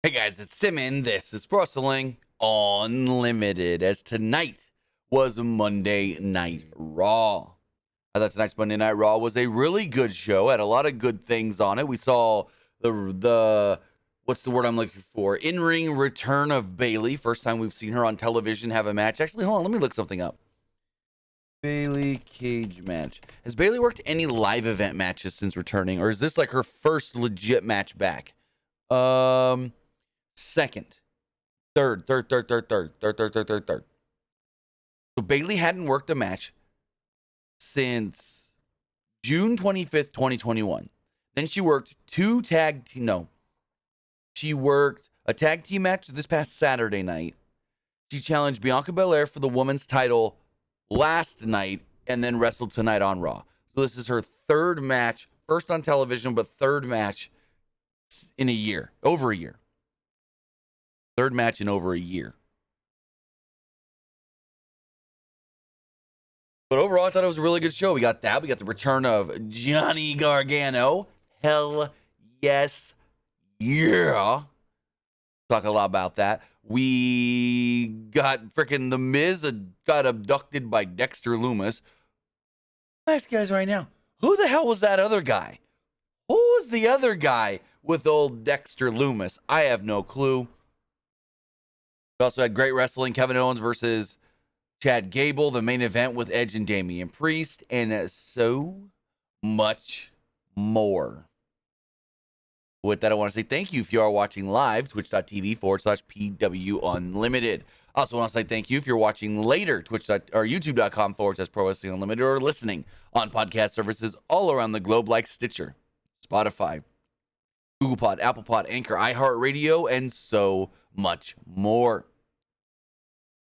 Hey guys, it's Simon. This is Wrestling Unlimited. As tonight was Monday Night Raw. I thought tonight's Monday Night Raw was a really good show. Had a lot of good things on it. We saw the what's the word I'm looking for? In-ring return of Bayley. First time we've seen her on television have a match. Actually, hold on, let me look something up. Bayley cage match. Has Bayley worked any live event matches since returning, or is this like her first legit match back? Second, third. So Bayley hadn't worked a match since June 25th, 2021. Then she worked she worked a tag team match this past Saturday night. She challenged Bianca Belair for the women's title last night and then wrestled tonight on Raw. So this is her third match, first on television, but third match in a year, over a year. Third match in over a year. But overall, I thought it was a really good show. We got that. We got the return of Johnny Gargano. Hell yes. Yeah. Talk a lot about that. We got freaking the Miz got abducted by Dexter Lumis. Ask guys right now, who the hell was that other guy? Who was the other guy with old Dexter Lumis? I have no clue. We also had great wrestling. Kevin Owens versus Chad Gable, the main event with Edge and Damian Priest, and so much more. With that, I want to say thank you if you are watching live, twitch.tv/PW Unlimited. I also want to say thank you if you're watching later, youtube.com/Pro Wrestling Unlimited, or listening on podcast services all around the globe like Stitcher, Spotify, Google Pod, Apple Pod, Anchor, iHeartRadio, and so much more.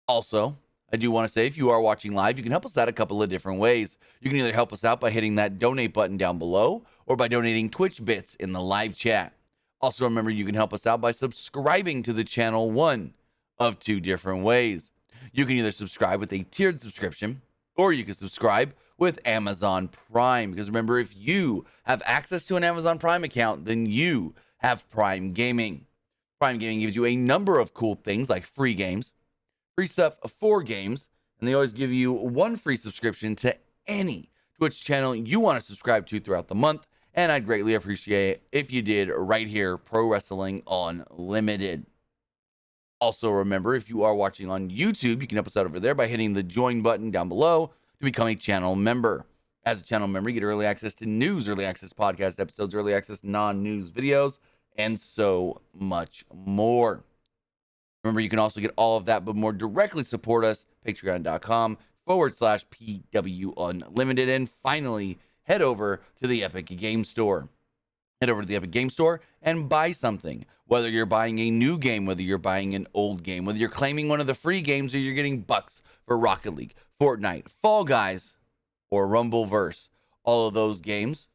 Also, I do want to say if you are watching live, you can help us out a couple of different ways. You can either help us out by hitting that donate button down below or by donating Twitch bits in the live chat. Also, remember you can help us out by subscribing to the channel one of two different ways. You can either subscribe with a tiered subscription or you can subscribe with Amazon Prime. Because remember, if you have access to an Amazon Prime account, then you have Prime Gaming. Prime Gaming gives you a number of cool things like free games, free stuff for games, and they always give you one free subscription to any Twitch channel you want to subscribe to throughout the month, and I'd greatly appreciate it if you did right here, Pro Wrestling Unlimited. Also, remember, if you are watching on YouTube, you can help us out over there by hitting the join button down below to become a channel member. As a channel member, you get early access to news, early access podcast episodes, early access non-news videos, and so much more. Remember, you can also get all of that, but more directly support us, patreon.com/PW Unlimited. And finally, head over to the Epic Game Store. Head over to the Epic Game Store and buy something. Whether you're buying a new game, whether you're buying an old game, whether you're claiming one of the free games or you're getting bucks for Rocket League, Fortnite, Fall Guys, or Rumbleverse. All of those games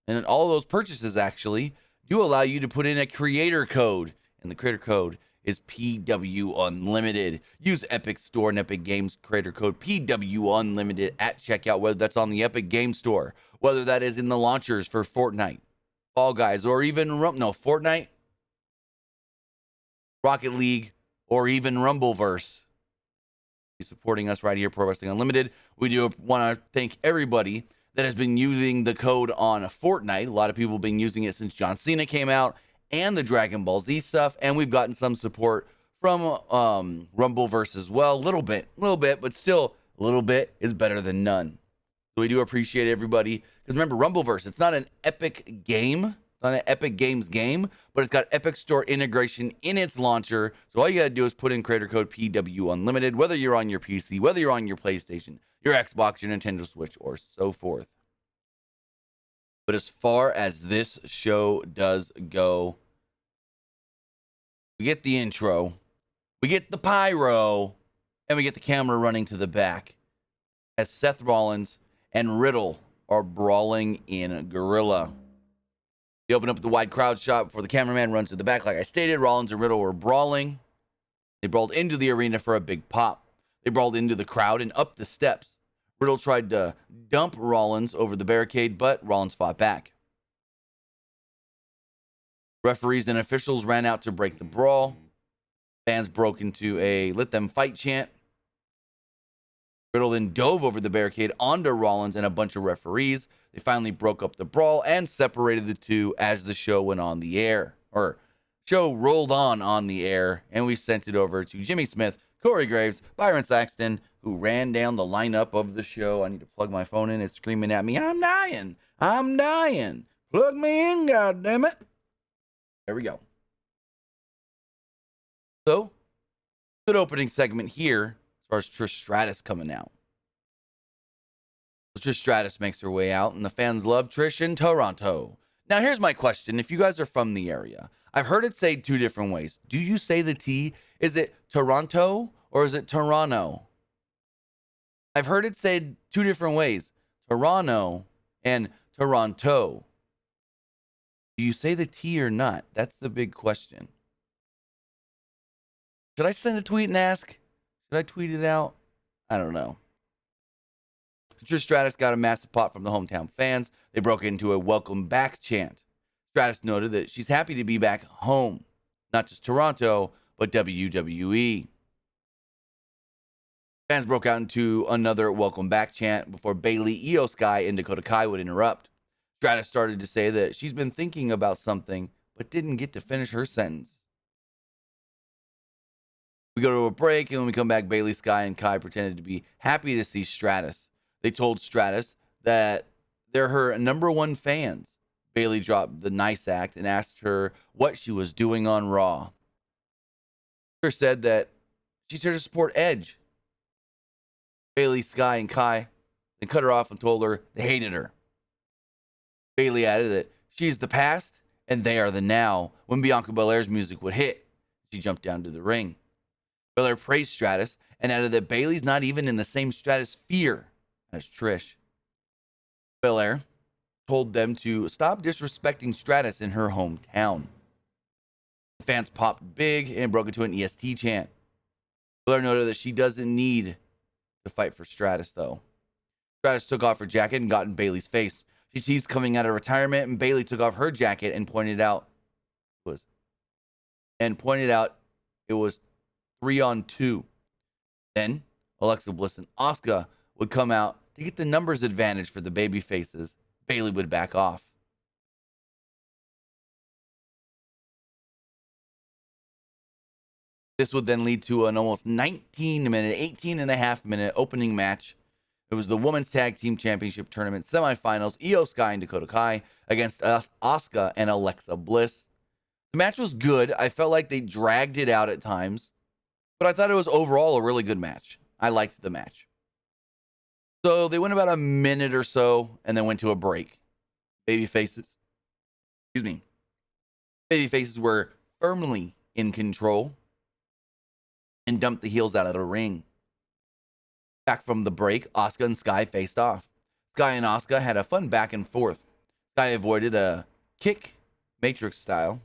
and all of those purchases actually do allow you to put in a creator code. And the creator code is PW Unlimited. Use Epic Store and Epic Games creator code PW Unlimited at checkout, whether that's on the Epic Game Store, whether that is in the launchers for Fortnite, Fall Guys, or even Fortnite, Rocket League, or even Rumbleverse. Supporting us right here, Pro Wrestling Unlimited. We do want to thank everybody that has been using the code on Fortnite. A lot of people have been using it since John Cena came out and the Dragon Ball Z stuff, and we've gotten some support from Rumbleverse as well. A little bit, but still a little bit is better than none. So we do appreciate everybody, because remember, Rumbleverse, it's not an Epic game, it's not an Epic Games game, but it's got Epic Store integration in its launcher. So all you gotta do is put in creator code PW Unlimited, whether you're on your PC, whether you're on your PlayStation, your Xbox, your Nintendo Switch, or so forth. But as far as this show does go, we get the intro, we get the pyro, and we get the camera running to the back as Seth Rollins and Riddle are brawling in Gorilla. They open up the wide crowd shot before the cameraman runs to the back. Like I stated, Rollins and Riddle were brawling. They brawled into the arena for a big pop. They brawled into the crowd and up the steps. Riddle tried to dump Rollins over the barricade, but Rollins fought back. Referees and officials ran out to break the brawl. Fans broke into a "let them fight" chant. Riddle then dove over the barricade onto Rollins and a bunch of referees. They finally broke up the brawl and separated the two as the show went on the air. Or show rolled on the air, and we sent it over to Jimmy Smith, Corey Graves, Byron Saxton, who ran down the lineup of the show. I need to plug my phone in. It's screaming at me, "I'm dying. I'm dying. Plug me in, goddammit." There we go. So, good opening segment here as far as Trish Stratus coming out. So Trish Stratus makes her way out, and the fans love Trish in Toronto. Now, here's my question. If you guys are from the area, I've heard it said two different ways. Do you say the T? Is it Toronto or is it Toronto? I've heard it said two different ways. Toronto and Toronto. Do you say the T or not? That's the big question. Should I send a tweet and ask? Should I tweet it out? I don't know. Trish Stratus got a massive pop from the hometown fans. They broke into a "welcome back" chant. Stratus noted that she's happy to be back home. Not just Toronto, but WWE. Fans broke out into another "welcome back" chant before Bayley, Io Sky, and Dakota Kai would interrupt. Stratus started to say that she's been thinking about something, but didn't get to finish her sentence. We go to a break, and when we come back, Bayley, Sky, and Kai pretended to be happy to see Stratus. They told Stratus that they're her number one fans. Bayley dropped the nice act and asked her what she was doing on Raw. Trish said that she's here to support Edge. Bayley, Sky, and Kai then cut her off and told her they hated her. Bayley added that she's the past and they are the now when Bianca Belair's music would hit. She jumped down to the ring. Belair praised Stratus and added that Bayley's not even in the same stratosphere as Trish. Belair told them to stop disrespecting Stratus in her hometown. The fans popped big and broke into an EST chant. Belair noted that she doesn't need to fight for Stratus, though. Stratus took off her jacket and got in Bayley's face. She teased coming out of retirement, and Bayley took off her jacket and pointed out it was 3-on-2. Then Alexa Bliss and Asuka would come out to get the numbers advantage for the baby faces. Bayley would back off. This would then lead to an almost 18 and a half minute opening match. It was the Women's Tag Team Championship Tournament semifinals, Io Sky and Dakota Kai against Asuka and Alexa Bliss. The match was good. I felt like they dragged it out at times, but I thought it was overall a really good match. I liked the match. So they went about a minute or so and then went to a break. Babyfaces were firmly in control and dumped the heels out of the ring. Back from the break, Asuka and Sky faced off. Sky and Asuka had a fun back and forth. Sky avoided a kick, Matrix style,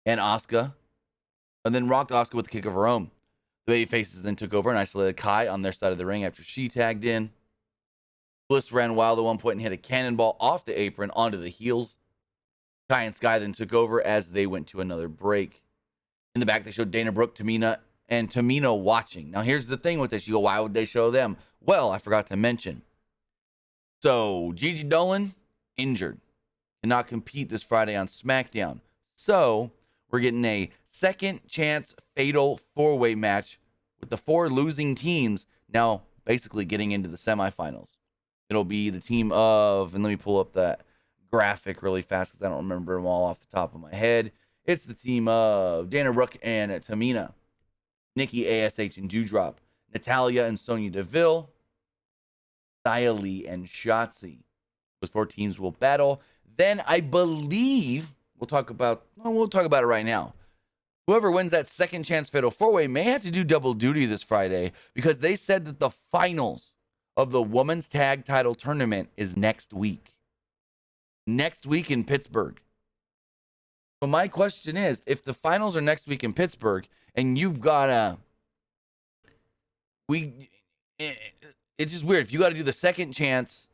and then rocked Asuka with a kick of her own. The babyfaces then took over and isolated Kai on their side of the ring after she tagged in. Bliss ran wild at one point and hit a cannonball off the apron onto the heels. Kai and Sky then took over as they went to another break. In the back, they showed Dana Brooke, Tamina watching. Now, here's the thing with this. You go, why would they show them? Well, I forgot to mention. So, Gigi Dolan, injured. Cannot compete this Friday on SmackDown. So, we're getting a second chance fatal four-way match with the four losing teams now basically getting into the semifinals. It'll be the team of, and let me pull up that graphic really fast because I don't remember them all off the top of my head. It's the team of Dana Brooke and Tamina, Nikki ASH and Doudrop, Natalya and Sonya Deville, Xia Li and Shotzi. Those four teams will battle. Then I believe we'll talk about it right now. Whoever wins that second chance fatal four-way may have to do double duty this Friday because they said that the finals of the women's tag title tournament is next week. Next week in Pittsburgh. So my question is, if the finals are next week in Pittsburgh and you've got it's just weird. If you got to do the second chance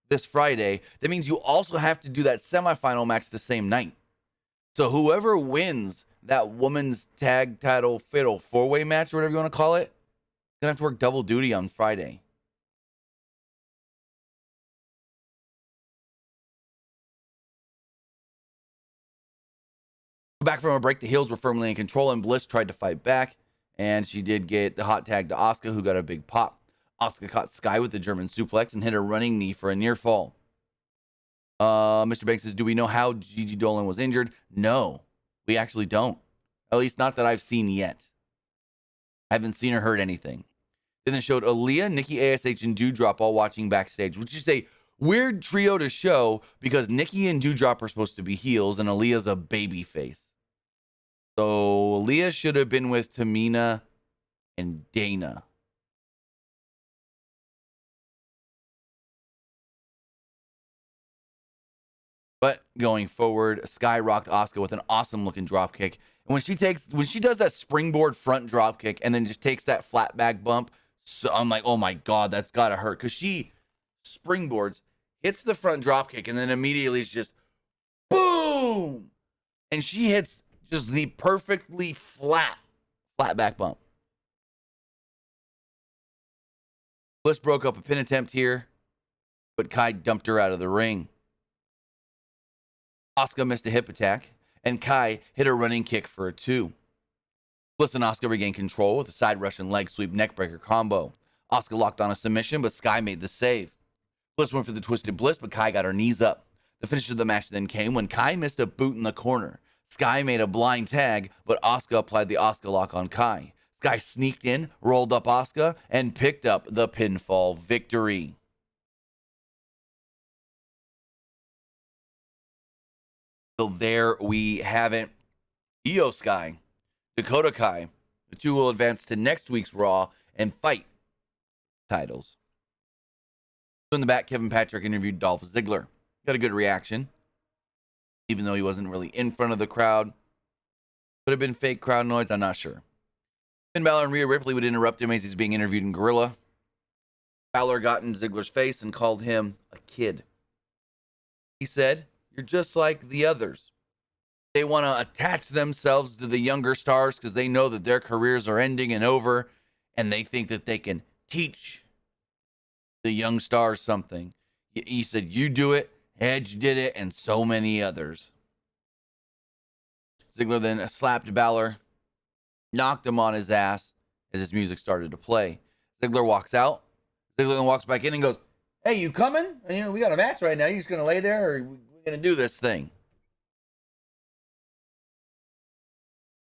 this Friday, that means you also have to do that semifinal match the same night. So whoever wins that women's tag title fatal 4-way match or whatever you want to call it, gonna have to work double duty on Friday. Back from a break, the heels were firmly in control, and Bliss tried to fight back, and she did get the hot tag to Asuka, who got a big pop. Asuka caught Sky with the German suplex and hit a running knee for a near fall. Mr. Banks says, do we know how Gigi Dolan was injured? No, we actually don't. At least not that I've seen yet. I haven't seen her hurt anything. Then they showed Aaliyah, Nikki ASH, and Doudrop all watching backstage, which is a weird trio to show because Nikki and Doudrop are supposed to be heels and Aaliyah's a baby face. So Aaliyah should have been with Tamina and Dana. But going forward, Sky rocked Asuka with an awesome looking drop kick. And when she does that springboard front drop kick and then just takes that flat back bump, so I'm like, oh my God, that's gotta hurt. Because she springboards, hits the front drop kick, and then immediately it's just boom. And she hits just the perfectly flat back bump. Bliss broke up a pin attempt here, but Kai dumped her out of the ring. Asuka missed a hip attack, and Kai hit a running kick for a 2. Bliss and Asuka regained control with a side Russian leg sweep neckbreaker combo. Asuka locked on a submission, but Sky made the save. Bliss went for the twisted bliss, but Kai got her knees up. The finish of the match then came when Kai missed a boot in the corner. Sky made a blind tag, but Asuka applied the Asuka lock on Kai. Sky sneaked in, rolled up Asuka, and picked up the pinfall victory. So there we have it. Io Sky, Dakota Kai, the two will advance to next week's Raw and fight titles. In the back, Kevin Patrick interviewed Dolph Ziggler. Got a good reaction, even though he wasn't really in front of the crowd. Could have been fake crowd noise, I'm not sure. Finn Balor and Rhea Ripley would interrupt him as he's being interviewed in Gorilla. Balor got in Ziggler's face and called him a kid. He said, "You're just like the others. They want to attach themselves to the younger stars because they know that their careers are ending and over, and they think that they can teach the young stars something." He said, "You do it, Edge did it, and so many others." Ziggler then slapped Balor, knocked him on his ass as his music started to play. Ziggler walks out. Ziggler then walks back in and goes, "Hey, you coming? And, we got a match right now. You just going to lay there, or we're going to do this thing?"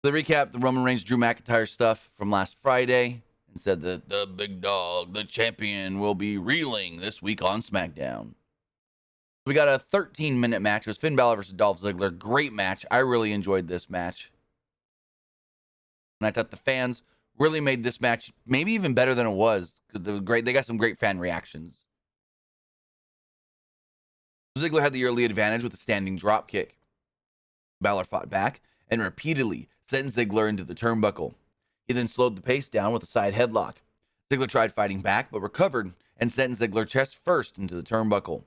The recap, the Roman Reigns Drew McIntyre stuff from last Friday, and said that the big dog, the champion, will be reeling this week on SmackDown. We got a 13-minute match. It was Finn Balor versus Dolph Ziggler. Great match. I really enjoyed this match. And I thought the fans really made this match maybe even better than it was because it was great. They got some great fan reactions. Ziggler had the early advantage with a standing drop kick. Balor fought back and repeatedly sent Ziggler into the turnbuckle. He then slowed the pace down with a side headlock. Ziggler tried fighting back, but recovered and sent Ziggler chest first into the turnbuckle.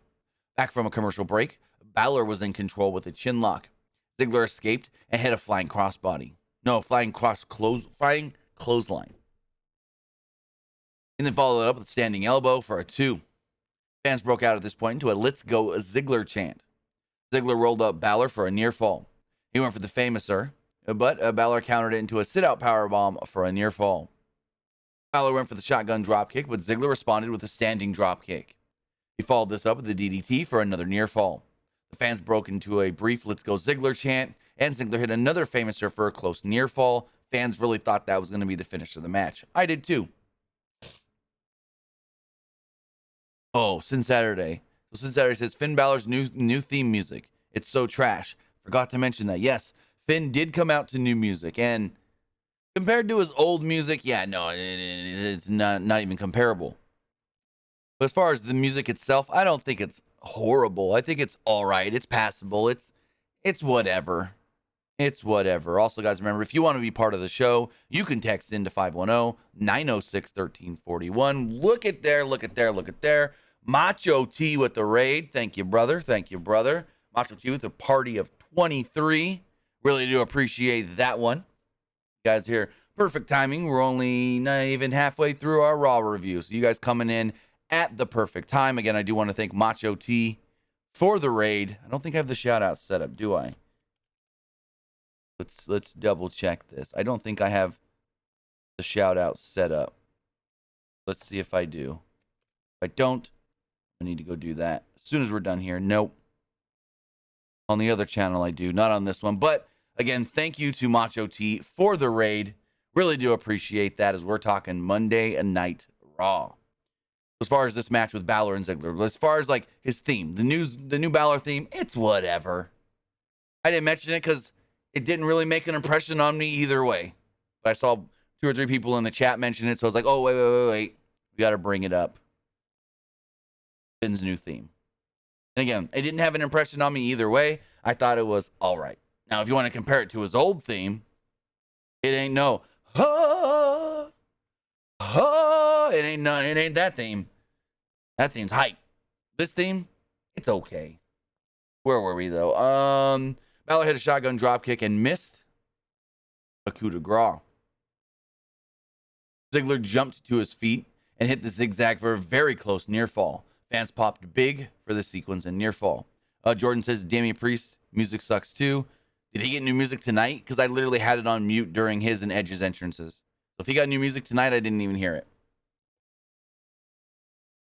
Back from a commercial break, Balor was in control with a chin lock. Ziggler escaped and hit a flying crossbody. No, flying clothesline. And then followed it up with a standing elbow for a 2. Fans broke out at this point into a "Let's Go Ziggler" chant. Ziggler rolled up Balor for a near fall. He went for the Famouser, but Balor countered it into a sit-out powerbomb for a near fall. Balor went for the shotgun dropkick, but Ziggler responded with a standing dropkick. He followed this up with the DDT for another near fall. The fans broke into a brief "Let's Go Ziggler" chant, and Ziggler hit another Famouser for a close near fall. Fans really thought that was going to be the finish of the match. I did too. Oh, Sin Saturday. So Sin Saturday says Finn Balor's new theme music. It's so trash. Forgot to mention that. Yes, Finn did come out to new music, and compared to his old music, yeah, no, it's not even comparable. But as far as the music itself, I don't think it's horrible. I think it's all right. It's passable. It's whatever. It's whatever. Also, guys, remember, if you want to be part of the show, you can text into 510-906-1341. Look at there. Macho T with the raid. Thank you, brother. Macho T with a party of 23. Really do appreciate that one. You guys here, perfect timing. We're only not even halfway through our Raw review. So you guys coming in at the perfect time. Again, I do want to thank Macho T for the raid. I don't think I have the shout out set up, do I? Let's double check this. I don't think I have the shout out set up. Let's see if I do. If I don't, I need to go do that as soon as we're done here. Nope. On the other channel I do, not on this one. But again, thank you to Macho T for the raid. Really do appreciate that, as we're talking Monday Night Raw. As far as this match with Balor and Ziggler, as far as like his theme, the new Balor theme, it's whatever. I didn't mention it because it didn't really make an impression on me either way. But I saw 2 or 3 people in the chat mention it, so I was like, oh, wait. We got to bring it up. Finn's new theme. And again, it didn't have an impression on me either way. I thought it was all right. Now, if you want to compare it to his old theme, it ain't no, it ain't that theme. That theme's hype. This theme, it's okay. Where were we, though? Balor hit a shotgun dropkick and missed a coup de grace. Ziggler jumped to his feet and hit the zigzag for a very close near fall. Fans popped big for the sequence and near fall. Jordan says, Damian Priest, music sucks too. Did he get new music tonight? Because I literally had it on mute during his and Edge's entrances. So if he got new music tonight, I didn't even hear it.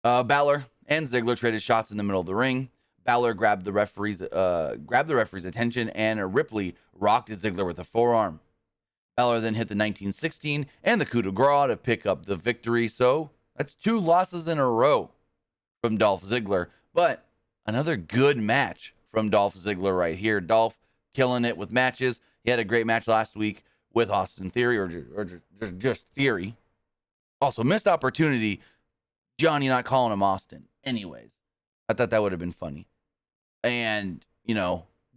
Balor and Ziggler traded shots in the middle of the ring. Balor grabbed the referee's attention, and Ripley rocked Ziggler with a forearm. Balor then hit the 1916 and the coup de grace to pick up the victory. So that's 2 losses in a row from Dolph Ziggler. But another good match from Dolph Ziggler right here. Dolph killing it with matches. He had a great match last week with Austin Theory, or just Theory. Also, missed opportunity, Johnny not calling him Austin. Anyways, I thought that would have been funny. And,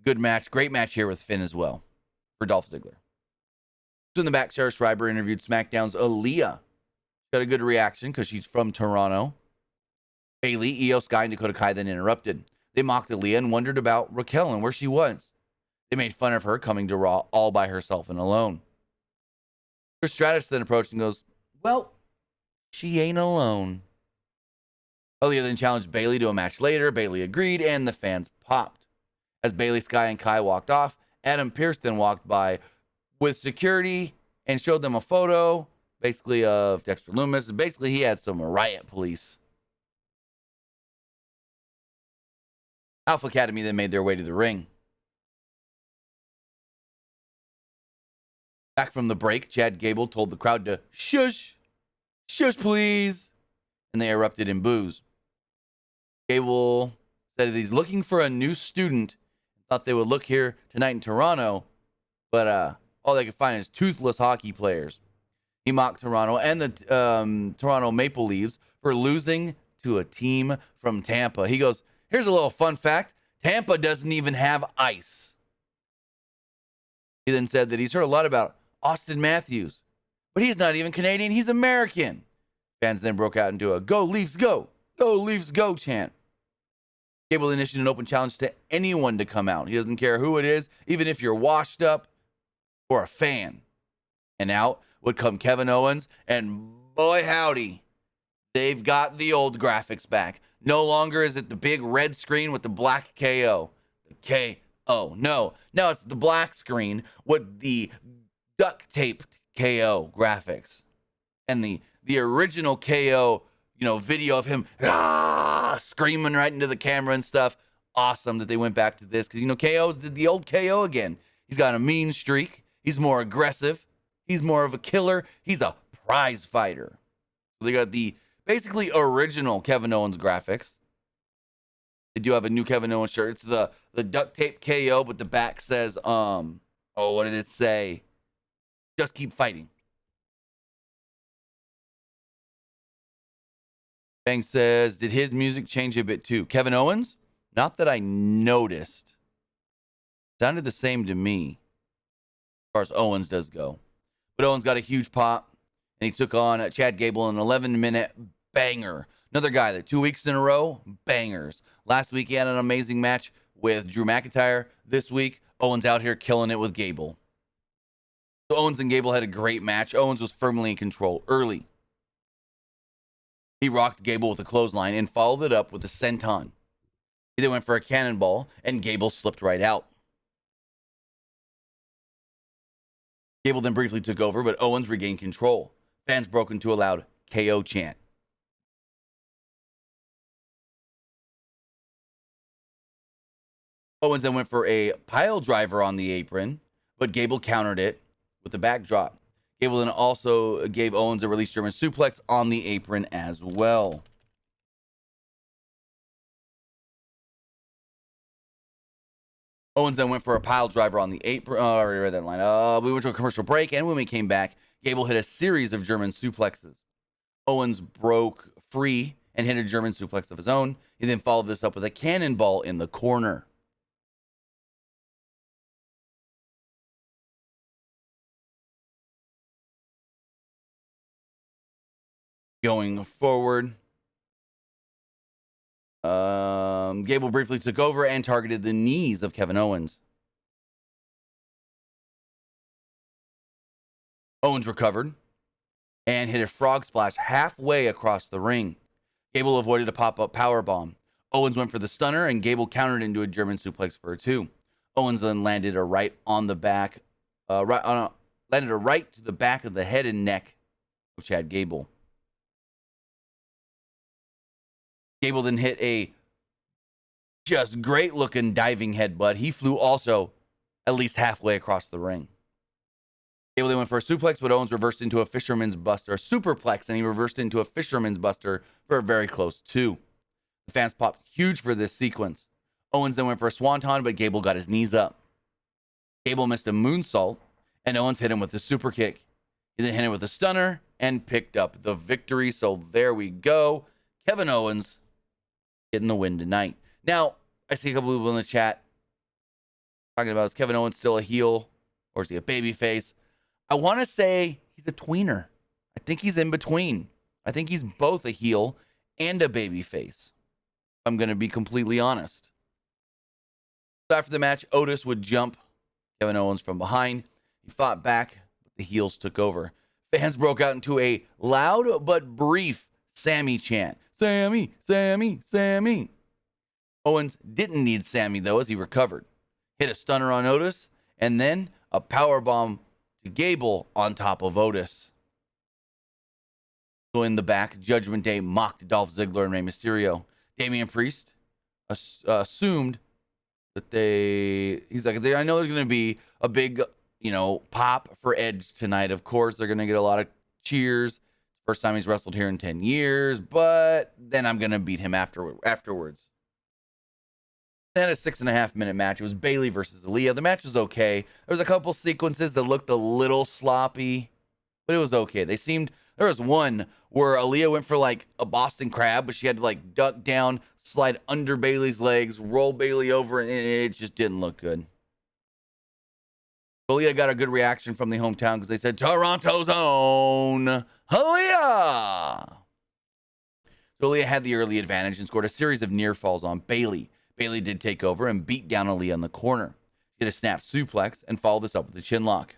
good match. Great match here with Finn as well for Dolph Ziggler. So in the back, Sarah Schreiber interviewed SmackDown's Aaliyah. Got a good reaction because she's from Toronto. Bayley, Io Sky, and Dakota Kai then interrupted. They mocked Aaliyah and wondered about Raquel and where she was. They made fun of her coming to Raw all by herself and alone. Stratus then approached and goes, well, she ain't alone. Aaliyah then challenged Bayley to a match later. Bayley agreed, and the fans popped. As Bayley, Sky, and Kai walked off, Adam Pearce then walked by with security and showed them a photo, basically, of Dexter Lumis. Basically, he had some riot police. Alpha Academy then made their way to the ring. Back from the break, Chad Gable told the crowd to shush, shush please, and they erupted in boos. Gable said that he's looking for a new student. Thought they would look here tonight in Toronto, but all they could find is toothless hockey players. He mocked Toronto and the Toronto Maple Leafs for losing to a team from Tampa. He goes, here's a little fun fact. Tampa doesn't even have ice. He then said that he's heard a lot about Austin Matthews, but he's not even Canadian. He's American. Fans then broke out into a go Leafs go, go Leafs go chant. Gable initiated an open challenge to anyone to come out. He doesn't care who it is, even if you're washed up or a fan. And out would come Kevin Owens, and boy howdy, they've got the old graphics back. No longer is it the big red screen with the black KO. The KO. No. Now it's the black screen with the duct taped KO graphics. And the original KO, video of him screaming right into the camera and stuff. Awesome that they went back to this, because KO's did the old KO again. He's got a mean streak. He's more aggressive. He's more of a killer. He's a prize fighter. So they got the basically original Kevin Owens graphics. They do have a new Kevin Owens shirt. It's the duct tape KO, but the back says, what did it say? Just keep fighting. Bang says, did his music change a bit too? Kevin Owens? Not that I noticed. Sounded the same to me, as far as Owens does go. But Owens got a huge pop, and he took on Chad Gable in an 11-minute banger. Another guy that 2 weeks in a row, bangers. Last week he had an amazing match with Drew McIntyre. this week, Owens out here killing it with Gable. So Owens and Gable had a great match. Owens was firmly in control early. He rocked Gable with a clothesline and followed it up with a senton. He then went for a cannonball, and Gable slipped right out. Gable then briefly took over, but Owens regained control. Fans broke into a loud KO chant. Owens then went for a pile driver on the apron, but Gable countered it with a backdrop. Gable then also gave Owens a release German suplex on the apron as well. Owens then went for a pile driver on the apron. Oh, I already read that line. We went to a commercial break, and when we came back, Gable hit a series of German suplexes. Owens broke free and hit a German suplex of his own. He then followed this up with a cannonball in the corner. Going forward, Gable briefly took over and targeted the knees of Kevin Owens. Owens recovered and hit a frog splash halfway across the ring. Gable avoided a pop-up powerbomb. Owens went for the stunner, and Gable countered into a German suplex for a 2. Owens then landed a right on the back, landed a right to the back of the head and neck of Chad Gable. Gable then hit a just great-looking diving headbutt. He flew also at least halfway across the ring. Gable then went for a suplex, but Owens reversed into a fisherman's buster, a superplex, and he reversed into a fisherman's buster for a very close 2. The fans popped huge for this sequence. Owens then went for a swanton, but Gable got his knees up. Gable missed a moonsault, and Owens hit him with a super kick. He then hit him with a stunner and picked up the victory. So there we go. Kevin Owens getting the win tonight. Now, I see a couple people in the chat talking about, is Kevin Owens still a heel or is he a babyface? I want to say he's a tweener. I think he's in between. I think he's both a heel and a babyface. I'm going to be completely honest. So after the match, Otis would jump Kevin Owens from behind. He fought back, but the heels took over. Fans broke out into a loud but brief Sammy chant. Sammy, Sammy, Sammy. Owens didn't need Sammy, though, as he recovered. Hit a stunner on Otis, and then a powerbomb to Gable on top of Otis. So in the back, Judgment Day mocked Dolph Ziggler and Rey Mysterio. Damian Priest assumed that he's like, I know there's going to be a big, pop for Edge tonight. Of course, they're going to get a lot of cheers. First time he's wrestled here in 10 years, but then I'm going to beat him afterwards. Then a 6.5-minute match. It was Bayley versus Aaliyah. The match was okay. There was a couple sequences that looked a little sloppy, but it was okay. There was one where Aaliyah went for like a Boston Crab, but she had to like duck down, slide under Bayley's legs, roll Bayley over, and it just didn't look good. Aaliyah got a good reaction from the hometown because they said, Toronto's own Aaliyah. So Aaliyah had the early advantage and scored a series of near falls on Bayley. Bayley did take over and beat down Aaliyah in the corner. She hit a snap suplex and followed this up with a chin lock.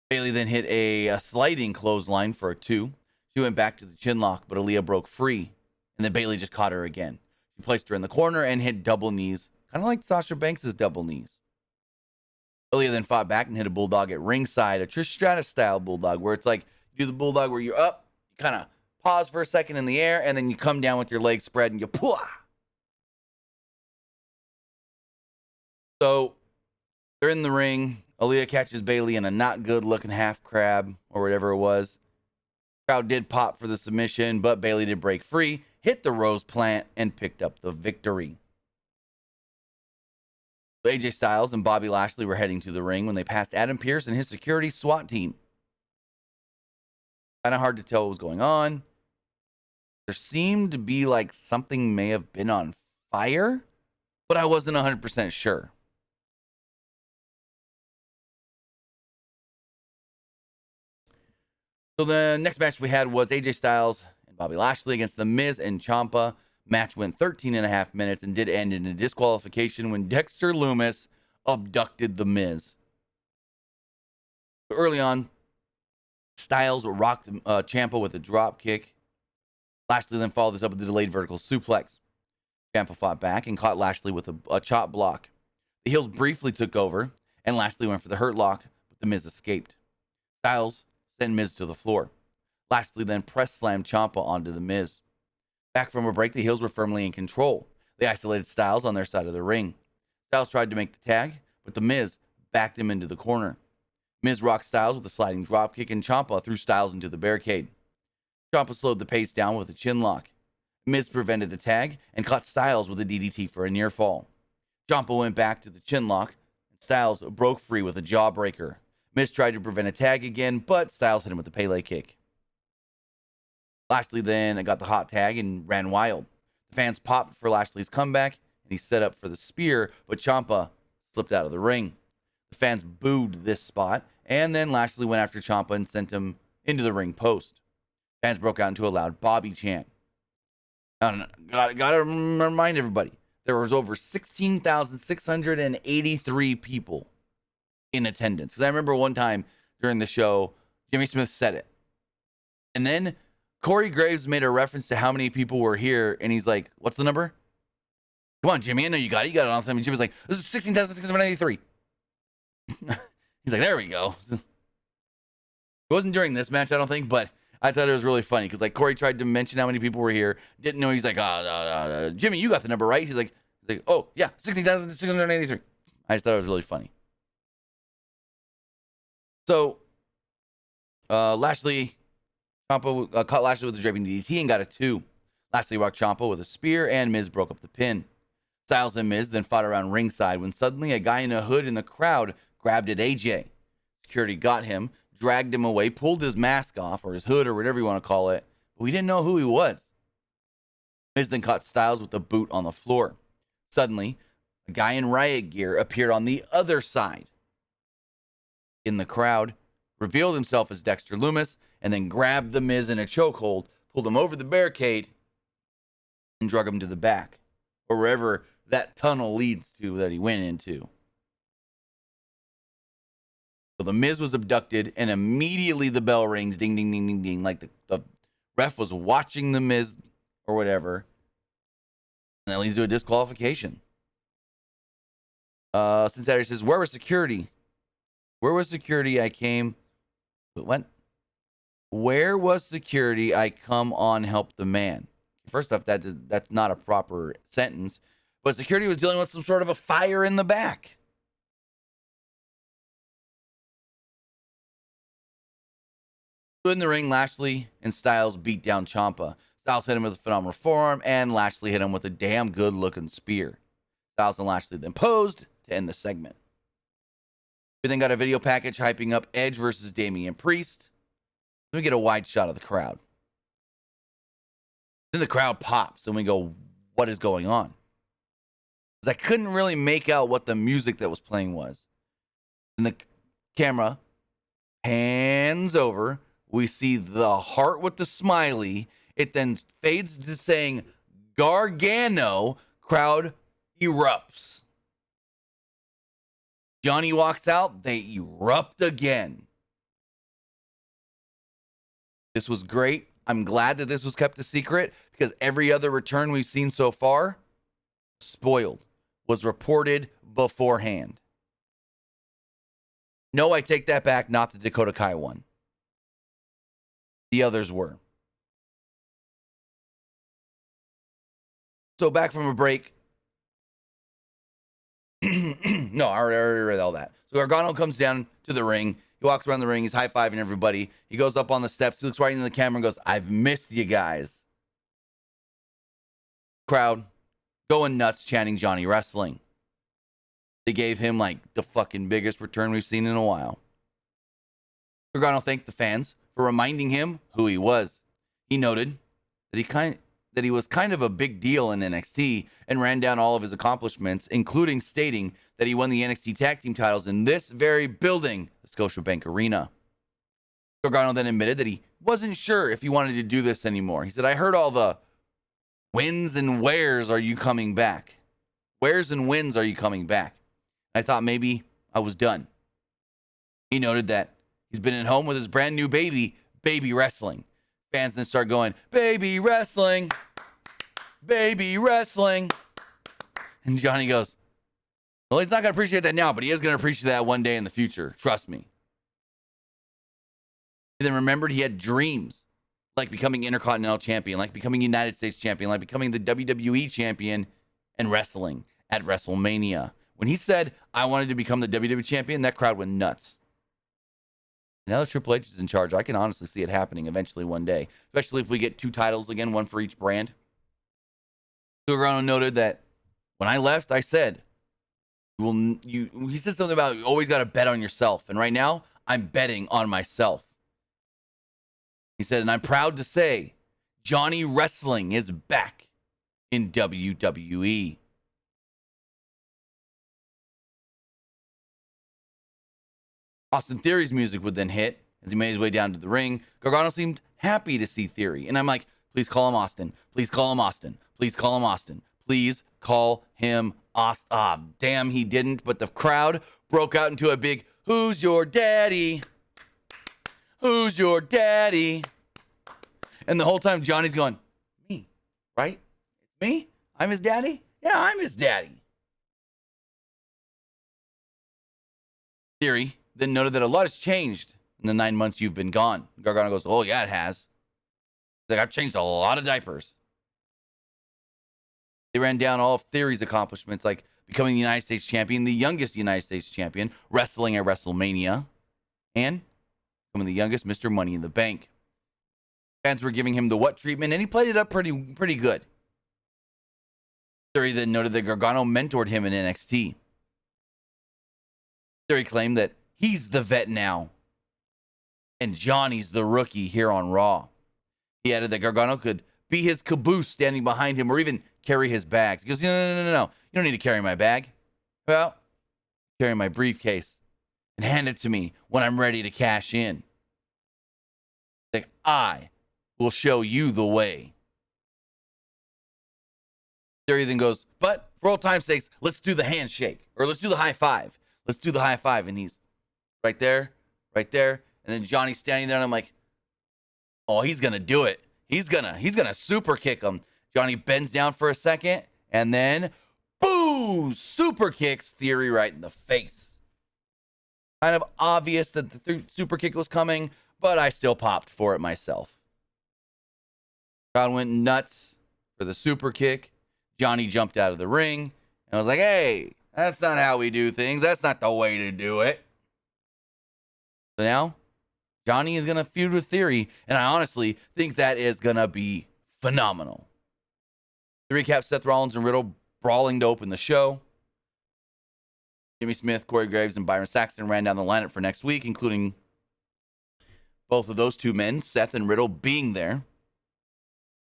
Bayley then hit a sliding clothesline for a 2. She went back to the chin lock, but Aaliyah broke free. And then Bayley just caught her again. She placed her in the corner and hit double knees, kind of like Sasha Banks' double knees. Aaliyah then fought back and hit a bulldog at ringside, a Trish Stratus style bulldog, where it's like you do the bulldog where you're up, you kind of pause for a second in the air, and then you come down with your legs spread and you pooah. So they're in the ring. Aaliyah catches Bayley in a not good looking half crab or whatever it was. Crowd did pop for the submission, but Bayley did break free, hit the rose plant, and picked up the victory. AJ Styles and Bobby Lashley were heading to the ring when they passed Adam Pearce and his security SWAT team. Kind of hard to tell what was going on. There seemed to be like something may have been on fire, but I wasn't 100% sure. So the next match we had was AJ Styles and Bobby Lashley against the Miz and Champa. Match went 13 and a half minutes and did end in a disqualification when Dexter Lumis abducted The Miz. Early on, Styles rocked Champa with a drop kick. Lashley then followed this up with a delayed vertical suplex. Champa fought back and caught Lashley with a chop block. The heels briefly took over, and Lashley went for the hurt lock, but The Miz escaped. Styles sent Miz to the floor. Lashley then press slammed Ciampa onto The Miz. Back from a break, the heels were firmly in control. They isolated Styles on their side of the ring. Styles tried to make the tag, but The Miz backed him into the corner. Miz rocked Styles with a sliding dropkick, and Ciampa threw Styles into the barricade. Ciampa slowed the pace down with a chin lock. Miz prevented the tag and caught Styles with a DDT for a near fall. Ciampa went back to the chin lock, and Styles broke free with a jawbreaker. Miz tried to prevent a tag again, but Styles hit him with the Pele kick. Lashley then got the hot tag and ran wild. The fans popped for Lashley's comeback, and he set up for the spear, but Ciampa slipped out of the ring. The fans booed this spot, and then Lashley went after Ciampa and sent him into the ring post. Fans broke out into a loud Bobby chant. Gotta remind everybody, there was over 16,683 people in attendance. Because I remember one time during the show, Jimmy Smith said it. And then Corey Graves made a reference to how many people were here, and he's like, what's the number? Come on, Jimmy, I know you got it. You got it on something. Jimmy's like, this is 16,683. He's like, there we go. It wasn't during this match, I don't think, but I thought it was really funny because like Corey tried to mention how many people were here, didn't know. He's like, Jimmy, you got the number right. He's like, oh yeah, 16,683. I just thought it was really funny. So Lashley, Ciampa caught Lashley with a draping DDT and got a 2. Lashley rocked Ciampa with a spear, and Miz broke up the pin. Styles and Miz then fought around ringside when suddenly a guy in a hood in the crowd grabbed at AJ. Security got him, dragged him away, pulled his mask off, or his hood, or whatever you want to call it, but we didn't know who he was. Miz then caught Styles with a boot on the floor. Suddenly, a guy in riot gear appeared on the other side in the crowd, revealed himself as Dexter Lumis, and then grabbed the Miz in a chokehold, pulled him over the barricade, and drug him to the back, or wherever that tunnel leads to that he went into. So the Miz was abducted, and immediately the bell rings, ding, ding, ding, ding, ding, like the ref was watching the Miz or whatever, and that leads to a disqualification. Cincinnati says, where was security? Where was security? I came. What? Where was security? I come on, help the man. First off, that's not a proper sentence, but security was dealing with some sort of a fire in the back. In the ring, Lashley and Styles beat down Ciampa. Styles hit him with a phenomenal forearm, and Lashley hit him with a damn good-looking spear. Styles and Lashley then posed to end the segment. We then got a video package hyping up Edge versus Damian Priest. Let me get a wide shot of the crowd. Then the crowd pops, and we go, what is going on? Because I couldn't really make out what the music that was playing was. And the camera pans over. We see the heart with the smiley. It then fades to saying Gargano. Crowd erupts. Johnny walks out. They erupt again. This was great. I'm glad that this was kept a secret because every other return we've seen so far, spoiled, was reported beforehand. No, I take that back. Not the Dakota Kai one. The others were. So back from a break. No, I already read all that. So Gargano comes down to the ring. He walks around the ring. He's high-fiving everybody. He goes up on the steps. He looks right into the camera and goes, I've missed you guys. Crowd going nuts, chanting Johnny Wrestling. They gave him like the fucking biggest return we've seen in a while. Gargano thanked the fans for reminding him who he was. He noted that he was kind of a big deal in NXT and ran down all of his accomplishments, including stating that he won the NXT Tag Team titles in this very building, the Scotiabank Arena. Gargano then admitted that he wasn't sure if he wanted to do this anymore. He said, I heard all the Wins and wheres are you coming back? Wheres and wins are you coming back? I thought maybe I was done. He noted that he's been at home with his brand new baby wrestling. Fans then start going, baby wrestling, baby wrestling. And Johnny goes, well, he's not going to appreciate that now, but he is going to appreciate that one day in the future. Trust me. He then remembered he had dreams, like becoming Intercontinental Champion, like becoming United States Champion, like becoming the WWE Champion, and wrestling at WrestleMania. When he said, I wanted to become the WWE Champion, that crowd went nuts. Now that Triple H is in charge, I can honestly see it happening eventually one day, especially if we get 2 titles again, one for each brand. Gargano noted that when I left, I said, he said something about you always got to bet on yourself. And right now, I'm betting on myself. He said, and I'm proud to say, Johnny Wrestling is back in WWE. Austin Theory's music would then hit as he made his way down to the ring. Gargano seemed happy to see Theory. And I'm like, please call him Austin. Please call him Austin. Please call him Austin. Please call him Austin. Ah, damn, he didn't. But the crowd broke out into a big, who's your daddy? Who's your daddy? And the whole time Johnny's going, me, right? It's me? I'm his daddy? Yeah, I'm his daddy. Theory then noted that a lot has changed in the 9 months you've been gone. Gargano goes, oh, yeah, it has. He's like, I've changed a lot of diapers. They ran down all of Theory's accomplishments, like becoming the United States champion, the youngest United States champion, wrestling at WrestleMania, and becoming the youngest Mr. Money in the Bank. Fans were giving him the what treatment, and he played it up pretty good. Theory then noted that Gargano mentored him in NXT. Theory claimed that he's the vet now, and Johnny's the rookie here on Raw. He added that Gargano could be his caboose standing behind him or even carry his bags. He goes, no. You don't need to carry my bag. Well, carry my briefcase and hand it to me when I'm ready to cash in. Like, I will show you the way. Theory then goes, but for old time's sakes, let's do the handshake. Or let's do the high five. Let's do the high five. And he's right there. And then Johnny's standing there, and I'm like, oh, he's going to do it. He's gonna super kick him. Johnny bends down for a second, and then, boo! Super kicks Theory right in the face. Kind of obvious that the super kick was coming, but I still popped for it myself. Crowd went nuts for the super kick. Johnny jumped out of the ring, and I was like, hey, that's not how we do things. That's not the way to do it. So now, Johnny is going to feud with Theory, and I honestly think that is going to be phenomenal. To recap, Seth Rollins and Riddle brawling to open the show. Jimmy Smith, Corey Graves, and Byron Saxton ran down the lineup for next week, including both of those two men, Seth and Riddle, being there.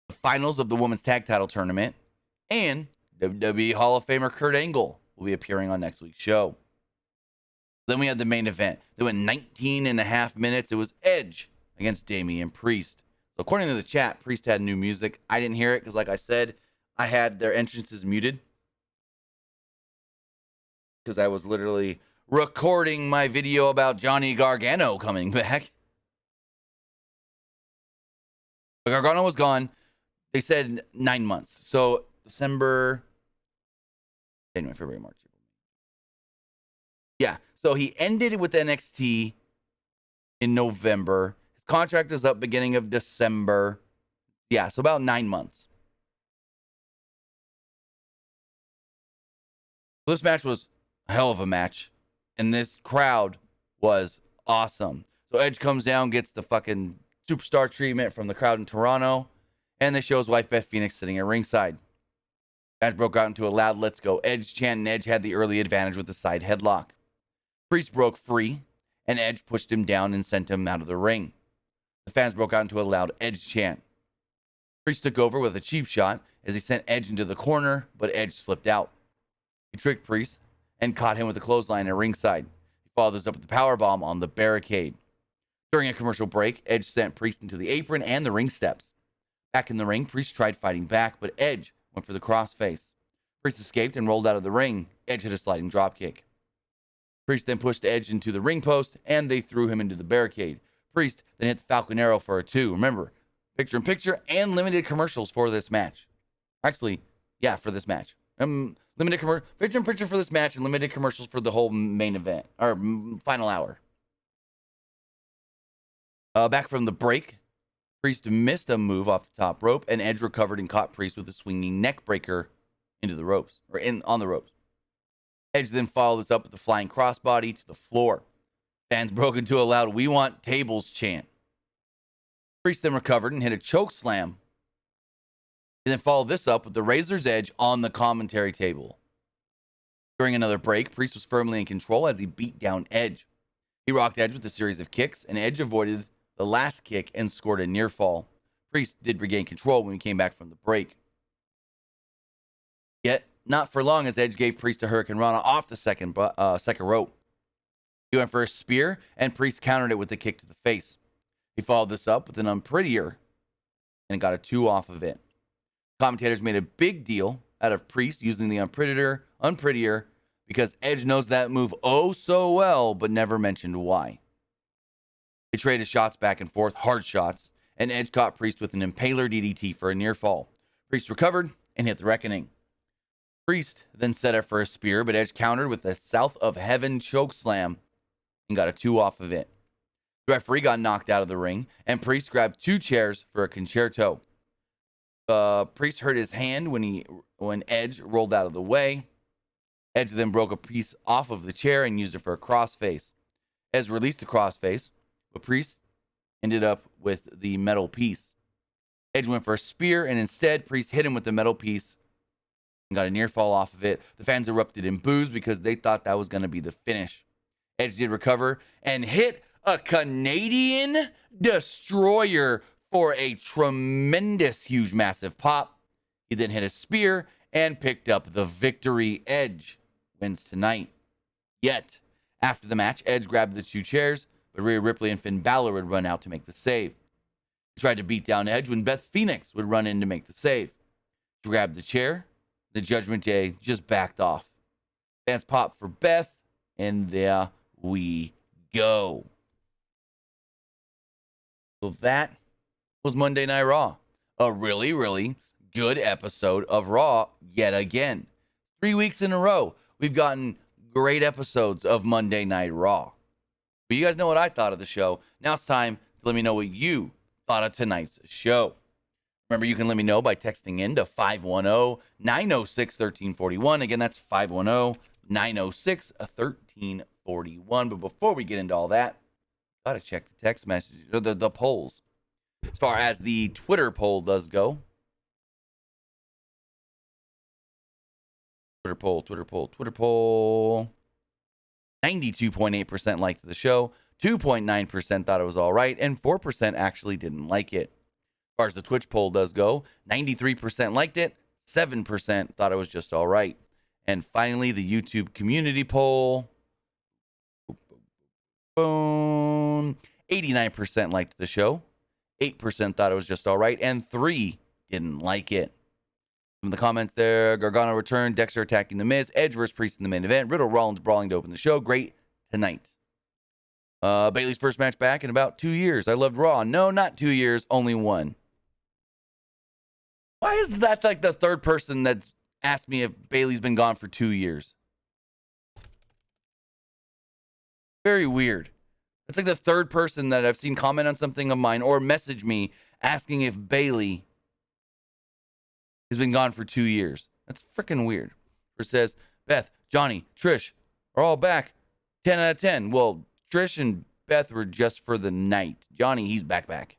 The finals of the Women's Tag Title Tournament, and WWE Hall of Famer Kurt Angle will be appearing on next week's show. Then we had the main event. They went 19 and a half minutes. It was Edge against Damian Priest. So according to the chat, Priest had new music. I didn't hear it because, like I said, I had their entrances muted because I was literally recording my video about Johnny Gargano coming back. But Gargano was gone. They said 9 months. So December, January, February, March. Yeah. So he ended with NXT in November. His contract is up beginning of December. Yeah, so about 9 months. So this match was a hell of a match. And this crowd was awesome. So Edge comes down, gets the fucking superstar treatment from the crowd in Toronto. And they show his wife, Beth Phoenix, sitting at ringside. Match broke out into a loud "Let's Go Edge" chant, and Edge had the early advantage with the side headlock. Priest broke free, and Edge pushed him down and sent him out of the ring. The fans broke out into a loud Edge chant. Priest took over with a cheap shot as he sent Edge into the corner, but Edge slipped out. He tricked Priest and caught him with a clothesline at ringside. He followed this up with the powerbomb on the barricade. During a commercial break, Edge sent Priest into the apron and the ring steps. Back in the ring, Priest tried fighting back, but Edge went for the crossface. Priest escaped and rolled out of the ring. Edge hit a sliding dropkick. Priest then pushed Edge into the ring post, and they threw him into the barricade. Priest then hit the Falcon Arrow for a 2. Remember, picture-in-picture and limited commercials for this match. Actually, yeah, for this match. Picture-in-picture for this match and limited commercials for the whole main event, or final hour. Back from the break, Priest missed a move off the top rope, and Edge recovered and caught Priest with a swinging neck breaker into the ropes, or on the ropes. Edge then followed this up with a flying crossbody to the floor. Fans broke into a loud "We want tables" chant. Priest then recovered and hit a choke slam. And then followed this up with the Razor's Edge on the commentary table. During another break, Priest was firmly in control as he beat down Edge. He rocked Edge with a series of kicks, and Edge avoided the last kick and scored a near fall. Priest did regain control when he came back from the break. Yet, not for long, as Edge gave Priest a Hurricane Rana off the second rope. He went for a spear, and Priest countered it with a kick to the face. He followed this up with an unprettier, and got a 2 off of it. Commentators made a big deal out of Priest using the unprettier, because Edge knows that move oh so well, but never mentioned why. They traded shots back and forth, hard shots, and Edge caught Priest with an Impaler DDT for a near fall. Priest recovered and hit the Reckoning. Priest then set up for a spear, but Edge countered with a South of Heaven chokeslam and got a 2 off of it. The referee got knocked out of the ring, and Priest grabbed 2 chairs for a concerto. Priest hurt his hand when Edge rolled out of the way. Edge then broke a piece off of the chair and used it for a crossface. Edge released the crossface, but Priest ended up with the metal piece. Edge went for a spear, and instead, Priest hit him with the metal piece and got a near fall off of it. The fans erupted in boos because they thought that was going to be the finish. Edge did recover and hit a Canadian Destroyer for a tremendous, huge, massive pop. He then hit a spear and picked up the victory. Edge wins tonight. Yet, after the match, Edge grabbed the 2 chairs, but Rhea Ripley and Finn Balor would run out to make the save. He tried to beat down Edge when Beth Phoenix would run in to make the save. She grabbed the chair. The Judgment Day just backed off. Fans popped for Beth, and there we go. So that was Monday Night Raw. A really, really good episode of Raw yet again. 3 weeks in a row, we've gotten great episodes of Monday Night Raw. But you guys know what I thought of the show. Now it's time to let me know what you thought of tonight's show. Remember, you can let me know by texting in to 510-906-1341. Again, that's 510-906-1341. But before we get into all that, gotta check the text messages, or the polls. As far as the Twitter poll does go. Twitter poll. 92.8% liked the show. 2.9% thought it was all right. And 4% actually didn't like it. As far as the Twitch poll does go, 93% liked it. 7% thought it was just all right. And finally, the YouTube community poll. Boom. 89% liked the show. 8% thought it was just all right. And 3% didn't like it. From the comments there, Gargano returned, Dexter attacking The Miz, Edge versus Priest in the main event, Riddle Rollins brawling to open the show. Great tonight. Bayley's first match back in about 2 years. I loved Raw. No, not 2 years, only 1. Why is that like the third person that's asked me if Bayley's been gone for 2 years? Very weird. It's like the third person that I've seen comment on something of mine or message me asking if Bayley has been gone for 2 years. That's freaking weird. It says, Beth, Johnny, Trish are all back. 10 out of 10. Well, Trish and Beth were just for the night. Johnny, he's back. This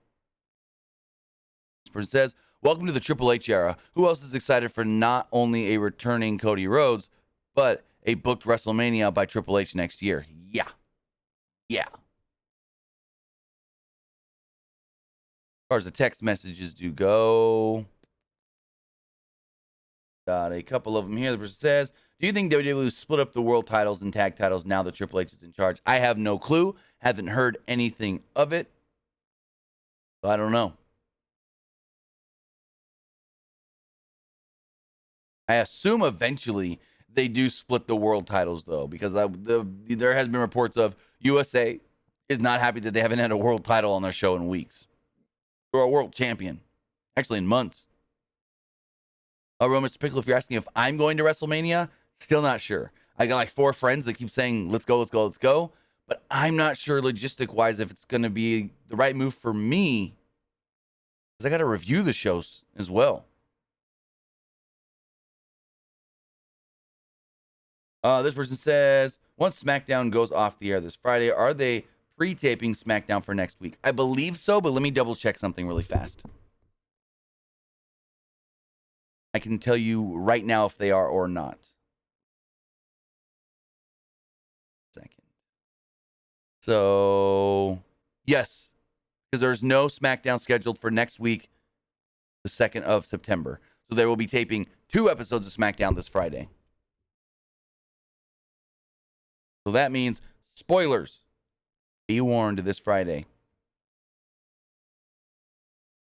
person says, welcome to the Triple H era. Who else is excited for not only a returning Cody Rhodes, but a booked WrestleMania by Triple H next year? Yeah. As far as the text messages do go, got a couple of them here. The person says, do you think WWE will split up the world titles and tag titles now that Triple H is in charge? I have no clue. Haven't heard anything of it. So I don't know. I assume eventually they do split the world titles, though, because there has been reports of USA is not happy that they haven't had a world title on their show in weeks. Or a world champion. Actually, in months. Mr. Pickle, if you're asking if I'm going to WrestleMania, still not sure. I got like 4 friends that keep saying, let's go, let's go, let's go. But I'm not sure logistic-wise if it's going to be the right move for me. Because I got to review the shows as well. This person says, once SmackDown goes off the air this Friday, are they pre-taping SmackDown for next week? I believe so, but let me double-check something really fast. I can tell you right now if they are or not. Second. So, yes, because there's no SmackDown scheduled for next week, the 2nd of September. So they will be taping 2 episodes of SmackDown this Friday. So that means, spoilers, be warned this Friday.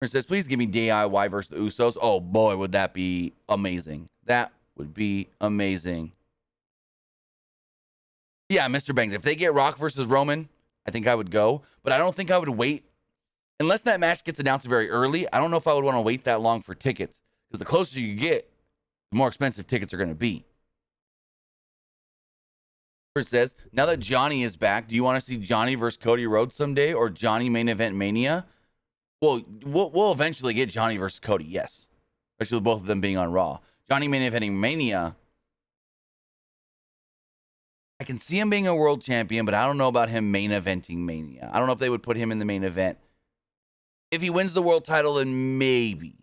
It says, please give me DIY versus the Usos. Oh, boy, would that be amazing. That would be amazing. Yeah, Mr. Bangs, if they get Rock versus Roman, I think I would go. But I don't think I would wait. Unless that match gets announced very early, I don't know if I would want to wait that long for tickets. Because the closer you get, the more expensive tickets are going to be. It says, now that Johnny is back, do you want to see Johnny versus Cody Rhodes someday or Johnny main event Mania? Well, we'll eventually get Johnny versus Cody, yes. Especially with both of them being on Raw. Johnny main eventing Mania. I can see him being a world champion, but I don't know about him main eventing Mania. I don't know if they would put him in the main event. If he wins the world title, then maybe.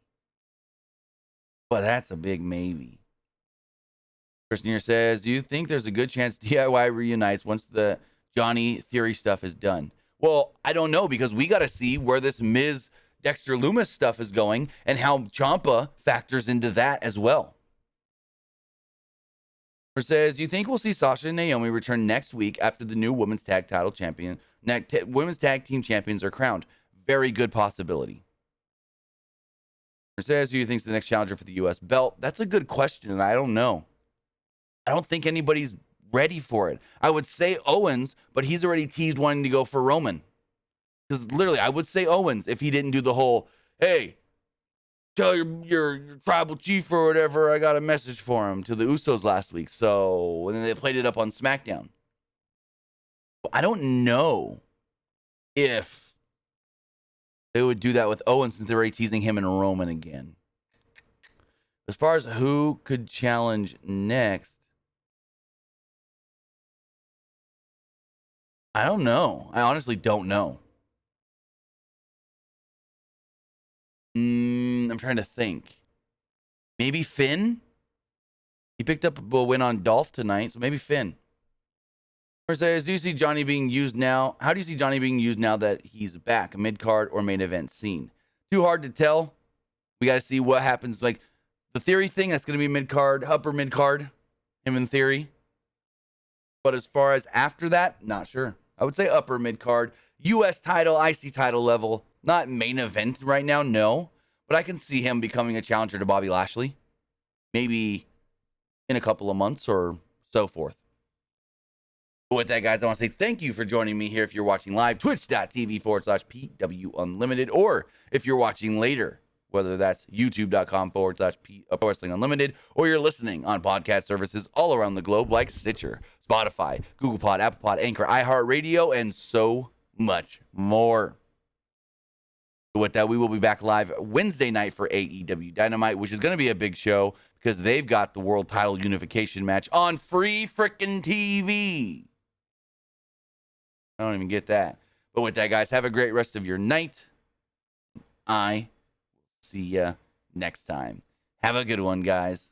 But that's a big maybe. Person here says, do you think there's a good chance DIY reunites once the Johnny Theory stuff is done? Well, I don't know, because we got to see where this Miz Dexter Lumis stuff is going and how Champa factors into that as well. Or says, do you think we'll see Sasha and Naomi return next week after the new women's tag title champion, women's tag team champions are crowned? Very good possibility. Or says, who do you think is the next challenger for the U.S. belt? That's a good question, and I don't know. I don't think anybody's ready for it. I would say Owens, but he's already teased wanting to go for Roman. Because literally, I would say Owens if he didn't do the whole, hey, tell your tribal chief or whatever, I got a message for him to the Usos last week. So, and then they played it up on SmackDown. I don't know if they would do that with Owens since they're already teasing him and Roman again. As far as who could challenge next, I don't know. I honestly don't know. I'm trying to think. Maybe Finn? He picked up a win on Dolph tonight, so maybe Finn. Or says, do you see Johnny being used now? How do you see Johnny being used now that he's back? Mid-card or main event scene? Too hard to tell. We got to see what happens. Like, the Theory thing, that's going to be mid-card, upper mid-card, him in Theory. But as far as after that, not sure. I would say upper mid-card. U.S. title, IC title level. Not main event right now, no. But I can see him becoming a challenger to Bobby Lashley. Maybe in a couple of months or so forth. But with that, guys, I want to say thank you for joining me here if you're watching live. Twitch.tv/PW Unlimited. Or if you're watching later, whether that's youtube.com/Pro Wrestling Unlimited, or you're listening on podcast services all around the globe like Stitcher, Spotify, Google Pod, Apple Pod, Anchor, iHeartRadio, and so much more. With that, we will be back live Wednesday night for AEW Dynamite, which is going to be a big show because they've got the world title unification match on free frickin' TV. I don't even get that. But with that, guys, have a great rest of your night. I see ya next time. Have a good one, guys.